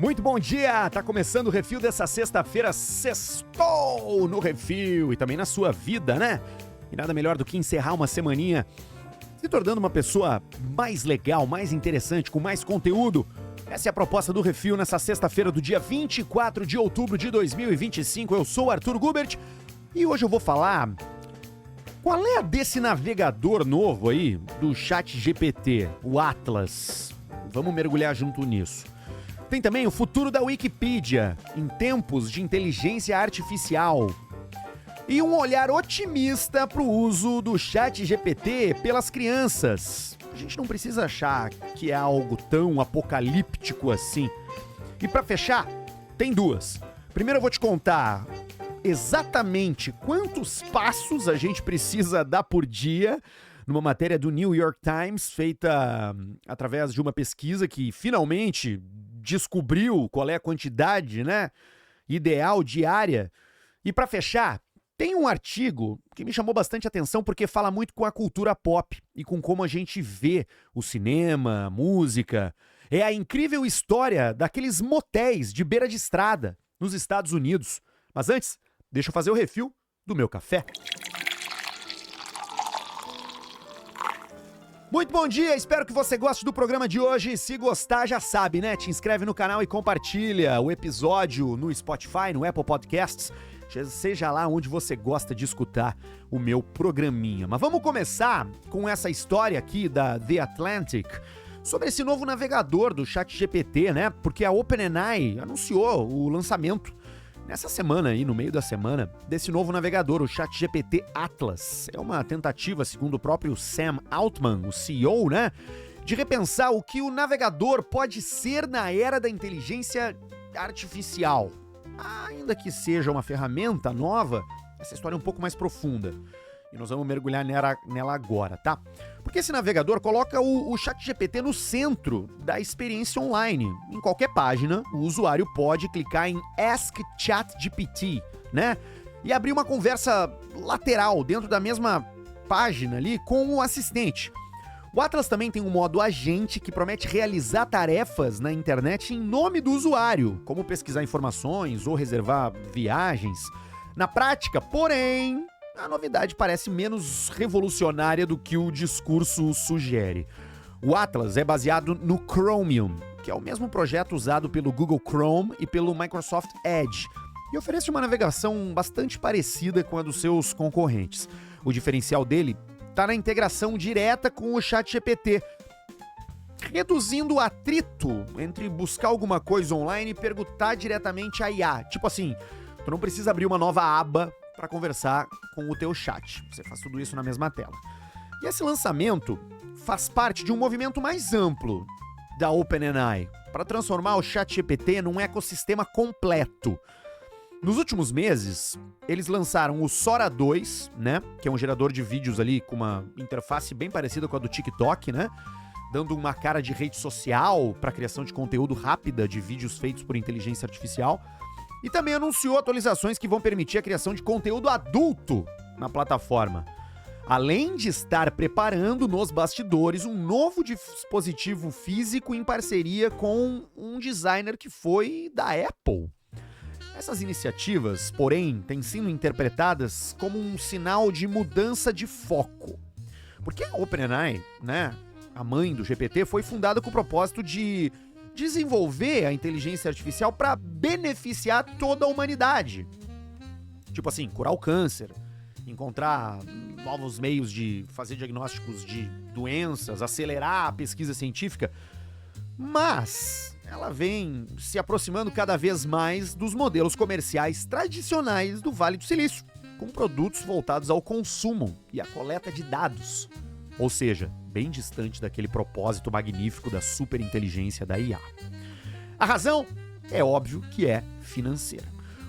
Muito bom dia! Tá começando o Refil dessa sexta-feira. Sextou no Refil e também na sua vida, né? E nada melhor do que encerrar uma semaninha se tornando uma pessoa mais legal, mais interessante, com mais conteúdo. Essa é a proposta do Refil nessa sexta-feira do dia 24 de outubro de 2025. Eu sou o Arthur Gubert e hoje eu vou falar qual é a desse navegador novo aí do ChatGPT, o Atlas. Vamos mergulhar junto nisso. Tem também o futuro da Wikipedia, em tempos de inteligência artificial. E um olhar otimista para o uso do ChatGPT pelas crianças. A gente não precisa achar que é algo tão apocalíptico assim. E para fechar, tem duas. Primeiro eu vou te contar exatamente quantos passos a gente precisa dar por dia, numa matéria do New York Times, feita através de uma pesquisa que finalmente descobriu qual é a quantidade, né, ideal diária. E para fechar, tem um artigo que me chamou bastante atenção porque fala muito com a cultura pop e com como a gente vê o cinema, a música. É a incrível história daqueles motéis de beira de estrada nos Estados Unidos. Mas antes, deixa eu fazer o refil do meu café. Muito bom dia, espero que você goste do programa de hoje. Se gostar, já sabe, né? Te inscreve no canal e compartilha o episódio no Spotify, no Apple Podcasts, seja lá onde você gosta de escutar o meu programinha. Mas vamos começar com essa história aqui da The Atlantic sobre esse novo navegador do ChatGPT, né? Porque a OpenAI anunciou o lançamento nessa semana aí, no meio da semana, desse novo navegador, o ChatGPT Atlas. É uma tentativa, segundo o próprio Sam Altman, o CEO, né, de repensar o que o navegador pode ser na era da inteligência artificial. Ainda que seja uma ferramenta nova, essa história é um pouco mais profunda. E nós vamos mergulhar nela agora, tá? Porque esse navegador coloca o ChatGPT no centro da experiência online. Em qualquer página, o usuário pode clicar em Ask ChatGPT, né? E abrir uma conversa lateral dentro da mesma página ali com o assistente. O Atlas também tem um modo agente que promete realizar tarefas na internet em nome do usuário, como pesquisar informações ou reservar viagens. Na prática, porém, a novidade parece menos revolucionária do que o discurso sugere. O Atlas é baseado no Chromium, que é o mesmo projeto usado pelo Google Chrome e pelo Microsoft Edge, e oferece uma navegação bastante parecida com a dos seus concorrentes. O diferencial dele está na integração direta com o ChatGPT, reduzindo o atrito entre buscar alguma coisa online e perguntar diretamente à IA. Tipo assim, tu não precisa abrir uma nova aba para conversar com o teu chat. Você faz tudo isso na mesma tela. E esse lançamento faz parte de um movimento mais amplo da OpenAI para transformar o ChatGPT num ecossistema completo. Nos últimos meses, eles lançaram o Sora 2, né, que é um gerador de vídeos ali com uma interface bem parecida com a do TikTok, né, dando uma cara de rede social para criação de conteúdo rápida de vídeos feitos por inteligência artificial. E também anunciou atualizações que vão permitir a criação de conteúdo adulto na plataforma. Além de estar preparando nos bastidores um novo dispositivo físico em parceria com um designer que foi da Apple. Essas iniciativas, porém, têm sido interpretadas como um sinal de mudança de foco. Porque a OpenAI, né, a mãe do GPT, foi fundada com o propósito de desenvolver a inteligência artificial para beneficiar toda a humanidade. Tipo assim, curar o câncer, encontrar novos meios de fazer diagnósticos de doenças, acelerar a pesquisa científica. Mas ela vem se aproximando cada vez mais dos modelos comerciais tradicionais do Vale do Silício, com produtos voltados ao consumo e à coleta de dados. Ou seja, bem distante daquele propósito magnífico da superinteligência da IA. A razão é óbvio que é financeira.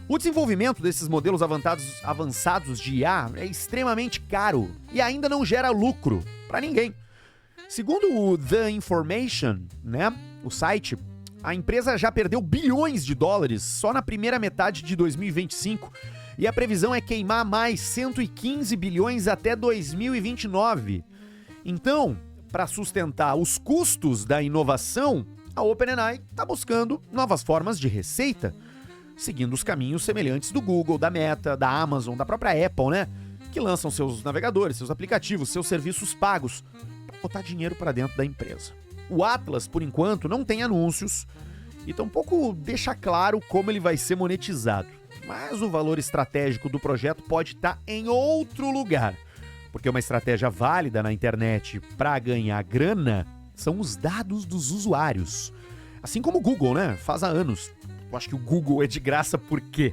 O desenvolvimento desses modelos avançados de IA é extremamente caro e ainda não gera lucro para ninguém. Segundo o The Information, né, o site, a empresa já perdeu bilhões de dólares só na primeira metade de 2025 e a previsão é queimar mais 115 bilhões até 2029. Então, para sustentar os custos da inovação, a OpenAI está buscando novas formas de receita, seguindo os caminhos semelhantes do Google, da Meta, da Amazon, da própria Apple, né? Que lançam seus navegadores, seus aplicativos, seus serviços pagos para botar dinheiro para dentro da empresa. O Atlas, por enquanto, não tem anúncios e tampouco deixa claro como ele vai ser monetizado. Mas o valor estratégico do projeto pode estar em outro lugar, porque uma estratégia válida na internet para ganhar grana são os dados dos usuários. Assim como o Google, né? Faz há anos. Eu acho que o Google é de graça por quê?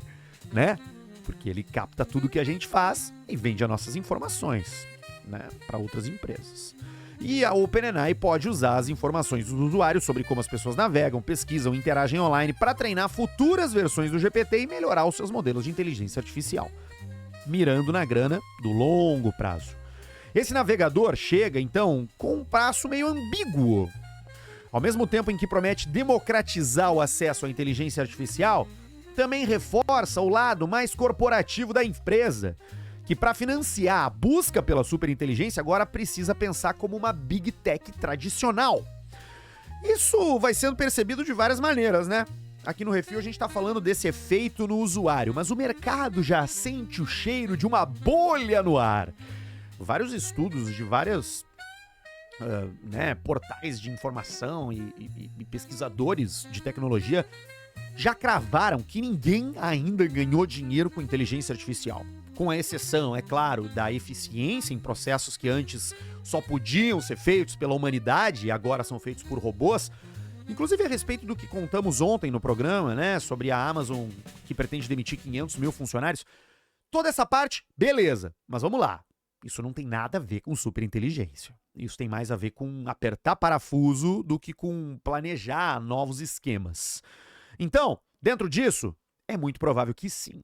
Né? Porque ele capta tudo que a gente faz e vende as nossas informações, né, para outras empresas. E a OpenAI pode usar as informações dos usuários sobre como as pessoas navegam, pesquisam, interagem online para treinar futuras versões do GPT e melhorar os seus modelos de inteligência artificial, mirando na grana do longo prazo. Esse navegador chega, então, com um prazo meio ambíguo. Ao mesmo tempo em que promete democratizar o acesso à inteligência artificial, também reforça o lado mais corporativo da empresa, que para financiar a busca pela superinteligência agora precisa pensar como uma Big Tech tradicional. Isso vai sendo percebido de várias maneiras, né? Aqui no Refil a gente está falando desse efeito no usuário, mas o mercado já sente o cheiro de uma bolha no ar. Vários estudos de vários portais de informação e pesquisadores de tecnologia já cravaram que ninguém ainda ganhou dinheiro com inteligência artificial. Com a exceção, é claro, da eficiência em processos que antes só podiam ser feitos pela humanidade e agora são feitos por robôs. Inclusive a respeito do que contamos ontem no programa, né, sobre a Amazon que pretende demitir 500 mil funcionários. Toda essa parte, beleza, mas vamos lá. Isso não tem nada a ver com superinteligência. Isso tem mais a ver com apertar parafuso do que com planejar novos esquemas. Então, dentro disso, é muito provável que sim,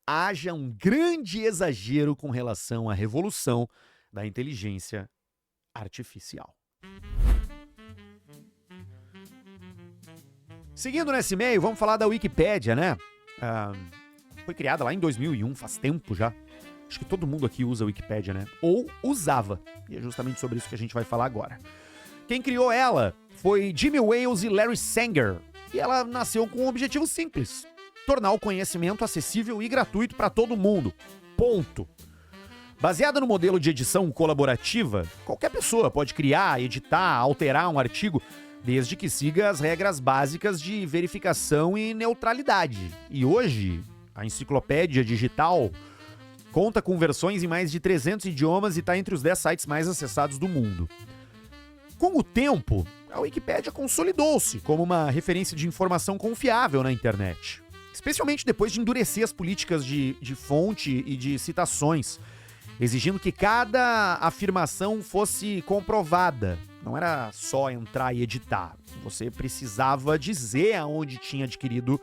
haja um grande exagero com relação à revolução da inteligência artificial. Seguindo nesse meio, vamos falar da Wikipédia, né? Foi criada lá em 2001, faz tempo já. Acho que todo mundo aqui usa a Wikipédia, né? Ou usava. E é justamente sobre isso que a gente vai falar agora. Quem criou ela foi Jimmy Wales e Larry Sanger. E ela nasceu com um objetivo simples: tornar o conhecimento acessível e gratuito para todo mundo. Ponto. Baseada no modelo de edição colaborativa, qualquer pessoa pode criar, editar, alterar um artigo, desde que siga as regras básicas de verificação e neutralidade. E hoje, a enciclopédia digital conta com versões em mais de 300 idiomas e está entre os 10 sites mais acessados do mundo. Com o tempo, a Wikipédia consolidou-se como uma referência de informação confiável na internet, especialmente depois de endurecer as políticas de fonte e de citações, exigindo que cada afirmação fosse comprovada. Não era só entrar e editar, você precisava dizer aonde tinha adquirido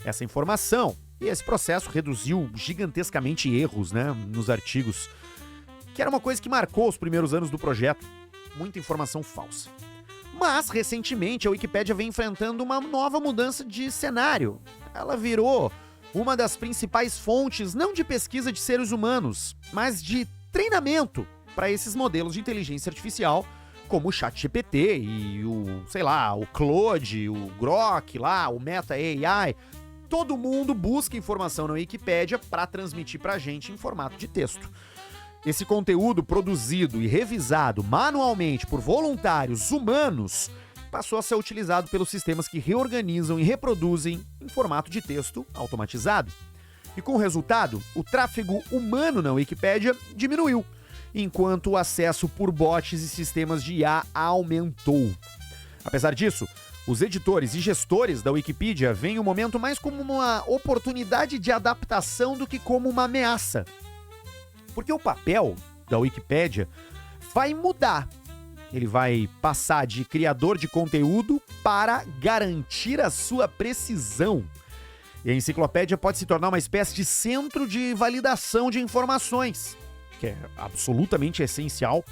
essa informação. E esse processo reduziu gigantescamente erros, né, nos artigos, que era uma coisa que marcou os primeiros anos do projeto. Muita informação falsa. Mas, recentemente, a Wikipédia vem enfrentando uma nova mudança de cenário. Ela virou uma das principais fontes, não de pesquisa de seres humanos, mas de treinamento para esses modelos de inteligência artificial, como o ChatGPT e o Claude, o Grok lá, o Meta AI. Todo mundo busca informação na Wikipédia para transmitir para a gente em formato de texto. Esse conteúdo produzido e revisado manualmente por voluntários humanos passou a ser utilizado pelos sistemas que reorganizam e reproduzem em formato de texto automatizado. E com o resultado, o tráfego humano na Wikipédia diminuiu, enquanto o acesso por bots e sistemas de IA aumentou. Apesar disso, os editores e gestores da Wikipedia veem o momento mais como uma oportunidade de adaptação do que como uma ameaça. Porque o papel da Wikipédia vai mudar. Ele vai passar de criador de conteúdo para garantir a sua precisão. E a enciclopédia pode se tornar uma espécie de centro de validação de informações, que é absolutamente essencial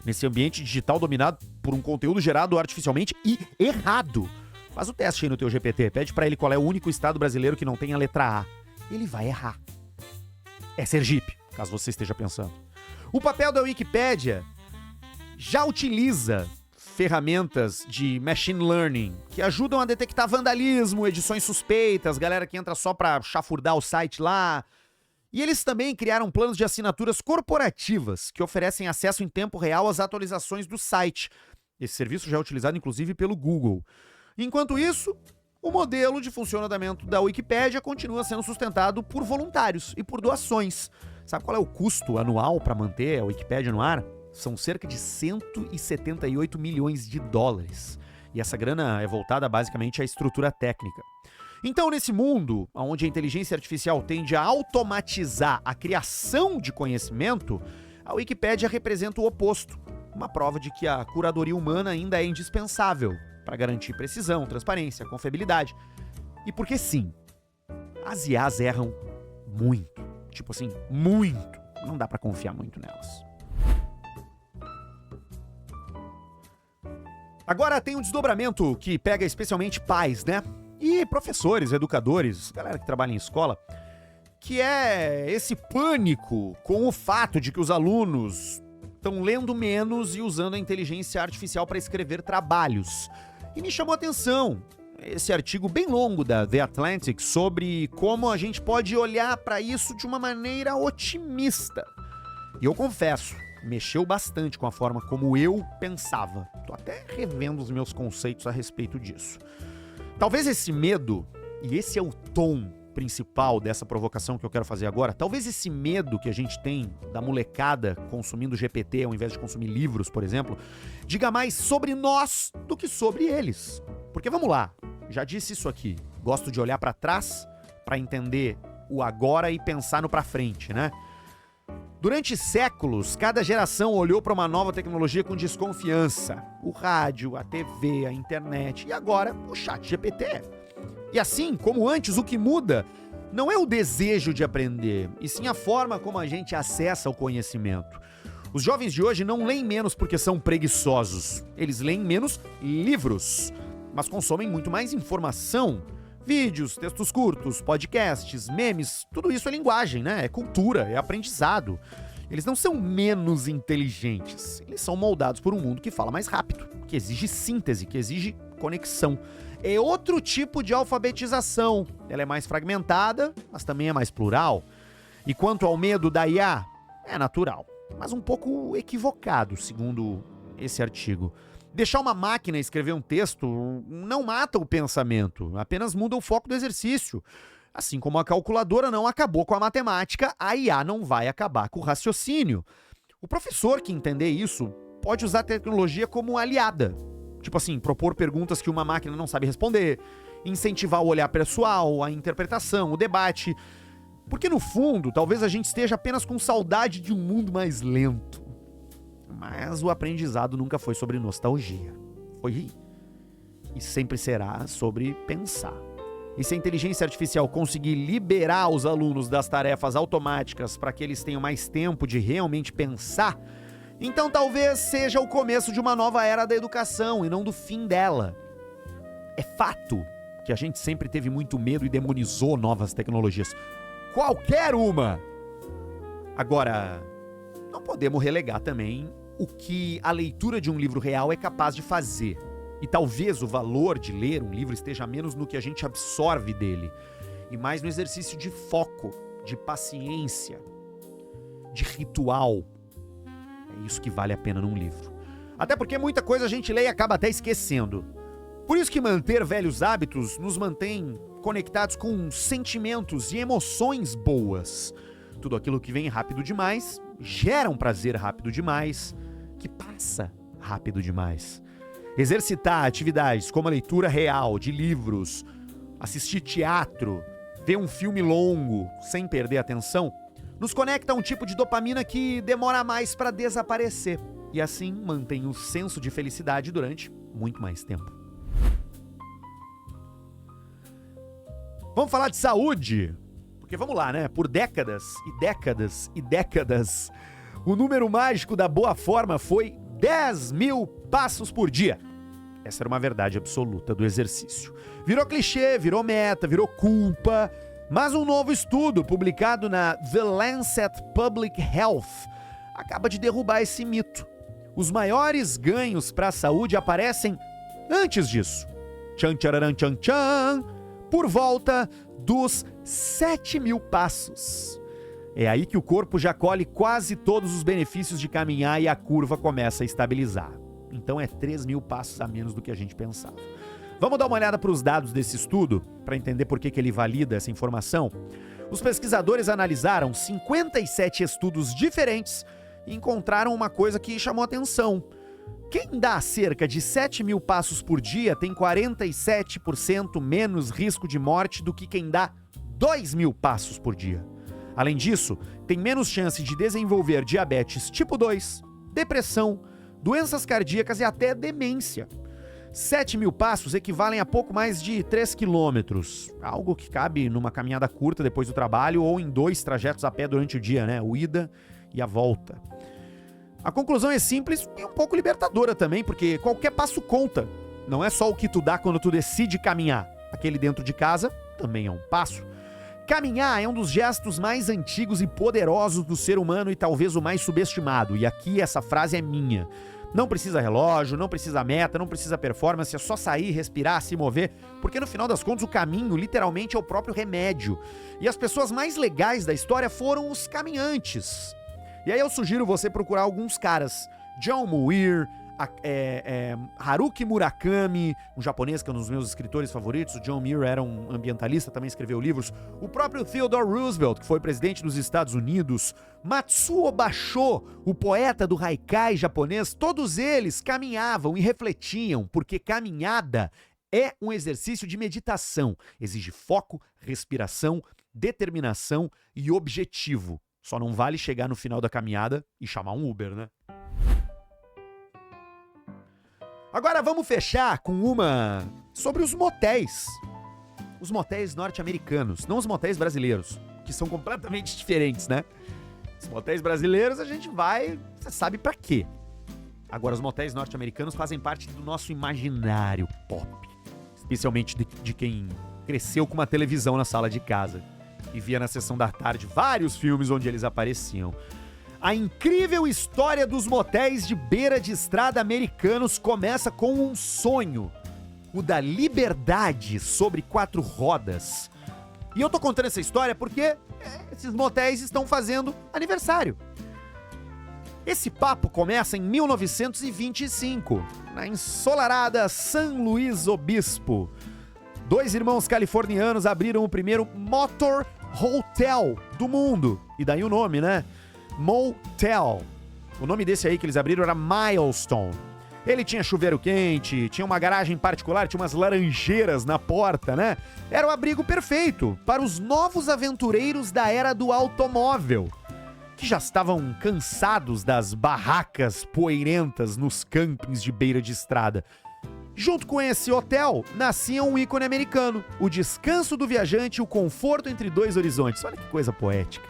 nesse ambiente digital dominado por um conteúdo gerado artificialmente e errado. Faz o teste aí no teu GPT, pede pra ele qual é o único estado brasileiro que não tem a letra A. Ele vai errar. É Sergipe, caso você esteja pensando. O papel da Wikipédia já utiliza ferramentas de machine learning que ajudam a detectar vandalismo, edições suspeitas, galera que entra só pra chafurdar o site lá. E eles também criaram planos de assinaturas corporativas que oferecem acesso em tempo real às atualizações do site. Esse serviço já é utilizado inclusive pelo Google. Enquanto isso, o modelo de funcionamento da Wikipédia continua sendo sustentado por voluntários e por doações. Sabe qual é o custo anual para manter a Wikipédia no ar? São cerca de 178 milhões de dólares. E essa grana é voltada basicamente à estrutura técnica. Então, nesse mundo onde a inteligência artificial tende a automatizar a criação de conhecimento, a Wikipédia representa o oposto. Uma prova de que a curadoria humana ainda é indispensável para garantir precisão, transparência, confiabilidade. E porque sim, as IAs erram muito. Tipo assim, muito. Não dá para confiar muito nelas. Agora tem um desdobramento que pega especialmente pais, né? E professores, educadores, galera que trabalha em escola, que é esse pânico com o fato de que os alunos estão lendo menos e usando a inteligência artificial para escrever trabalhos. E me chamou a atenção esse artigo bem longo da The Atlantic sobre como a gente pode olhar para isso de uma maneira otimista. E eu confesso, mexeu bastante com a forma como eu pensava. Tô até revendo os meus conceitos a respeito disso. Talvez esse medo, e esse é o tom principal dessa provocação que eu quero fazer agora, talvez esse medo que a gente tem da molecada consumindo GPT ao invés de consumir livros, por exemplo, diga mais sobre nós do que sobre eles. Porque vamos lá, já disse isso aqui, gosto de olhar pra trás pra entender o agora e pensar no pra frente, né? Durante séculos, cada geração olhou para uma nova tecnologia com desconfiança. O rádio, a TV, a internet e agora o ChatGPT. E assim como antes, o que muda não é o desejo de aprender, e sim a forma como a gente acessa o conhecimento. Os jovens de hoje não leem menos porque são preguiçosos. Eles leem menos livros, mas consomem muito mais informação. Vídeos, textos curtos, podcasts, memes, tudo isso é linguagem, né? É cultura, é aprendizado. Eles não são menos inteligentes. Eles são moldados por um mundo que fala mais rápido, que exige síntese, que exige conexão. É outro tipo de alfabetização. Ela é mais fragmentada, mas também é mais plural. E quanto ao medo da IA, é natural, mas um pouco equivocado, segundo esse artigo. Deixar uma máquina escrever um texto não mata o pensamento, apenas muda o foco do exercício. Assim como a calculadora não acabou com a matemática, a IA não vai acabar com o raciocínio. O professor que entender isso pode usar a tecnologia como aliada. Tipo assim, propor perguntas que uma máquina não sabe responder, incentivar o olhar pessoal, a interpretação, o debate. Porque no fundo, talvez a gente esteja apenas com saudade de um mundo mais lento. Mas o aprendizado nunca foi sobre nostalgia. Foi e sempre será sobre pensar. E se a inteligência artificial conseguir liberar os alunos das tarefas automáticas para que eles tenham mais tempo de realmente pensar, então talvez seja o começo de uma nova era da educação e não do fim dela. É fato que a gente sempre teve muito medo e demonizou novas tecnologias. Qualquer uma! Agora, não podemos relegar também o que a leitura de um livro real é capaz de fazer. E talvez o valor de ler um livro esteja menos no que a gente absorve dele, e mais no exercício de foco, de paciência, de ritual. É isso que vale a pena num livro. Até porque muita coisa a gente lê e acaba até esquecendo. Por isso que manter velhos hábitos nos mantém conectados com sentimentos e emoções boas. Tudo aquilo que vem rápido demais gera um prazer rápido demais, que passa rápido demais. Exercitar atividades como a leitura real de livros, assistir teatro, ver um filme longo sem perder a atenção, nos conecta a um tipo de dopamina que demora mais para desaparecer e assim mantém o senso de felicidade durante muito mais tempo. Vamos falar de saúde? Porque vamos lá, né? Por décadas e décadas e décadas, o número mágico da boa forma foi 10.000 passos por dia. Essa era uma verdade absoluta do exercício. Virou clichê, virou meta, virou culpa. Mas um novo estudo publicado na The Lancet Public Health acaba de derrubar esse mito. os maiores ganhos para a saúde aparecem antes disso. Tchan, tchararam, tchan, tchan, por volta dos 7.000 passos. É aí que o corpo já colhe quase todos os benefícios de caminhar e a curva começa a estabilizar. Então é 3.000 passos a menos do que a gente pensava. Vamos dar uma olhada para os dados desse estudo, para entender por que ele valida essa informação? Os pesquisadores analisaram 57 estudos diferentes e encontraram uma coisa que chamou atenção. Quem dá cerca de 7.000 passos por dia tem 47% menos risco de morte do que quem dá 2.000 passos por dia. Além disso, tem menos chance de desenvolver diabetes tipo 2, depressão, doenças cardíacas e até demência. 7.000 passos equivalem a pouco mais de 3 quilômetros, algo que cabe numa caminhada curta depois do trabalho ou em 2 trajetos a pé durante o dia, né? O ida e a volta. A conclusão é simples e um pouco libertadora também, porque qualquer passo conta. Não é só o que tu dá quando tu decide caminhar. Aquele dentro de casa também é um passo. Caminhar é um dos gestos mais antigos e poderosos do ser humano e talvez o mais subestimado. E aqui essa frase é minha. Não precisa relógio, não precisa meta, não precisa performance, é só sair, respirar, se mover, porque no final das contas o caminho literalmente é o próprio remédio. E as pessoas mais legais da história foram os caminhantes. E aí eu sugiro você procurar alguns caras, John Muir, Haruki Murakami, um japonês que é um dos meus escritores favoritos. O John Muir era um ambientalista, também escreveu livros. O próprio Theodore Roosevelt, que foi presidente dos Estados Unidos. Matsuo Basho, o poeta do haikai japonês. Todos eles caminhavam e refletiam, porque caminhada é um exercício de meditação. Exige foco, respiração, determinação e objetivo. Só não vale chegar no final da caminhada e chamar um Uber, né? Agora vamos fechar com uma sobre os motéis. Os motéis norte-americanos, não os motéis brasileiros, que são completamente diferentes, né? Os motéis brasileiros a gente vai, você sabe pra quê. Agora os motéis norte-americanos fazem parte do nosso imaginário pop. Especialmente de quem cresceu com uma televisão na sala de casa e via na sessão da tarde vários filmes onde eles apareciam. A incrível história dos motéis de beira de estrada americanos começa com um sonho, o da liberdade sobre 4 rodas. E eu tô contando essa história porque esses motéis estão fazendo aniversário. Esse papo começa em 1925, na ensolarada San Luís Obispo. 2 irmãos californianos abriram o primeiro motor hotel do mundo. E daí o nome, né? Motel. O nome desse aí que eles abriram era Milestone. Ele tinha chuveiro quente, tinha uma garagem particular, tinha umas laranjeiras na porta, né? Era o abrigo perfeito para os novos aventureiros da era do automóvel, que já estavam cansados das barracas poeirentas nos campings de beira de estrada. Junto com esse hotel, nascia um ícone americano, o descanso do viajante e o conforto entre 2 horizontes. Olha que coisa poética.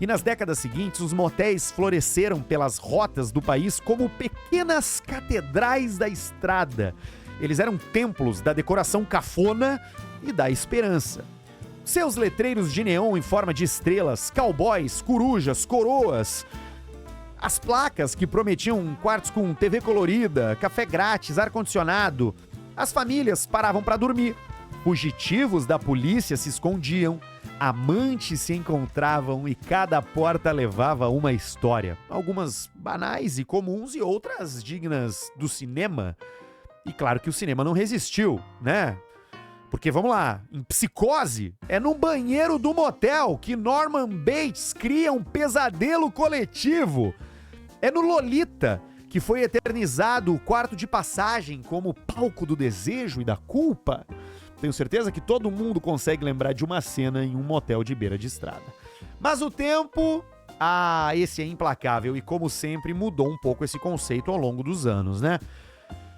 E nas décadas seguintes, os motéis floresceram pelas rotas do país como pequenas catedrais da estrada. Eles eram templos da decoração cafona e da esperança. Seus letreiros de neon em forma de estrelas, cowboys, corujas, coroas, as placas que prometiam quartos com TV colorida, café grátis, ar-condicionado. As famílias paravam para dormir. Fugitivos da polícia se escondiam. Amantes se encontravam e cada porta levava uma história. Algumas banais e comuns e outras dignas do cinema. E claro que o cinema não resistiu, né? Porque, vamos lá, em Psicose, é no banheiro do motel que Norman Bates cria um pesadelo coletivo. É no Lolita que foi eternizado o quarto de passagem como palco do desejo e da culpa. Tenho certeza que todo mundo consegue lembrar de uma cena em um motel de beira de estrada. Mas o tempo, esse é implacável e, como sempre, mudou um pouco esse conceito ao longo dos anos, né?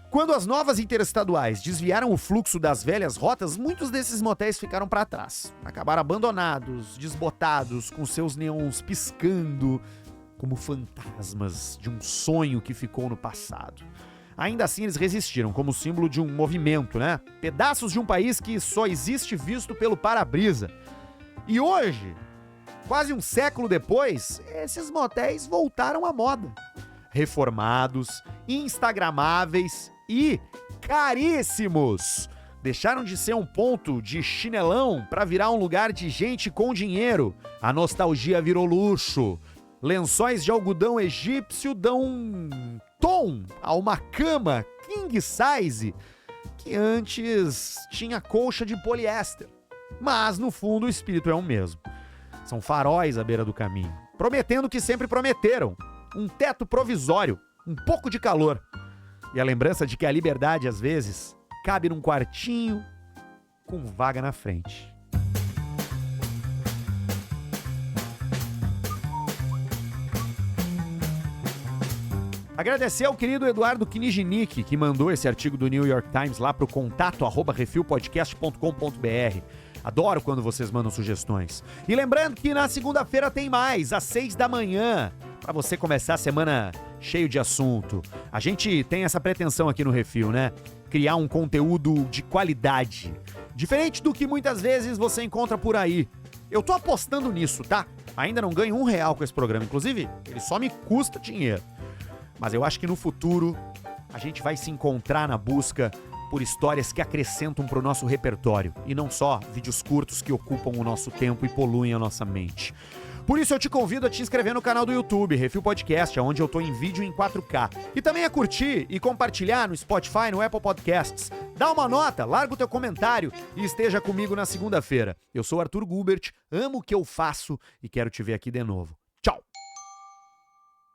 Quando as novas interestaduais desviaram o fluxo das velhas rotas, muitos desses motéis ficaram para trás. Acabaram abandonados, desbotados, com seus neons piscando, como fantasmas de um sonho que ficou no passado. Ainda assim, eles resistiram como símbolo de um movimento, né? Pedaços de um país que só existe visto pelo para-brisa. E hoje, quase um século depois, esses motéis voltaram à moda. reformados, instagramáveis e caríssimos. Deixaram de ser um ponto de chinelão para virar um lugar de gente com dinheiro. A nostalgia virou luxo. Lençóis de algodão egípcio dão um tom a uma cama king size que antes tinha colcha de poliéster. Mas, no fundo, o espírito é o mesmo. São faróis à beira do caminho, prometendo o que sempre prometeram. Um teto provisório, um pouco de calor. E a lembrança de que a liberdade, às vezes, cabe num quartinho com vaga na frente. Agradecer ao querido Eduardo Knijnik, que mandou esse artigo do New York Times lá pro contato@refilpodcast.com.br. Adoro quando vocês mandam sugestões. E lembrando que na segunda-feira tem mais, às 6 da manhã, para você começar a semana cheio de assunto. A gente tem essa pretensão aqui no Refil, né? Criar um conteúdo de qualidade. Diferente do que muitas vezes você encontra por aí. Eu tô apostando nisso, tá? Ainda não ganho R$1 com esse programa. Inclusive, ele só me custa dinheiro. Mas eu acho que no futuro a gente vai se encontrar na busca por histórias que acrescentam pro nosso repertório e não só vídeos curtos que ocupam o nosso tempo e poluem a nossa mente. Por isso eu te convido a te inscrever no canal do YouTube, Refil Podcast, onde eu tô em vídeo em 4K. E também a curtir e compartilhar no Spotify, no Apple Podcasts. Dá uma nota, larga o teu comentário e esteja comigo na segunda-feira. Eu sou Arthur Gubert, amo o que eu faço e quero te ver aqui de novo.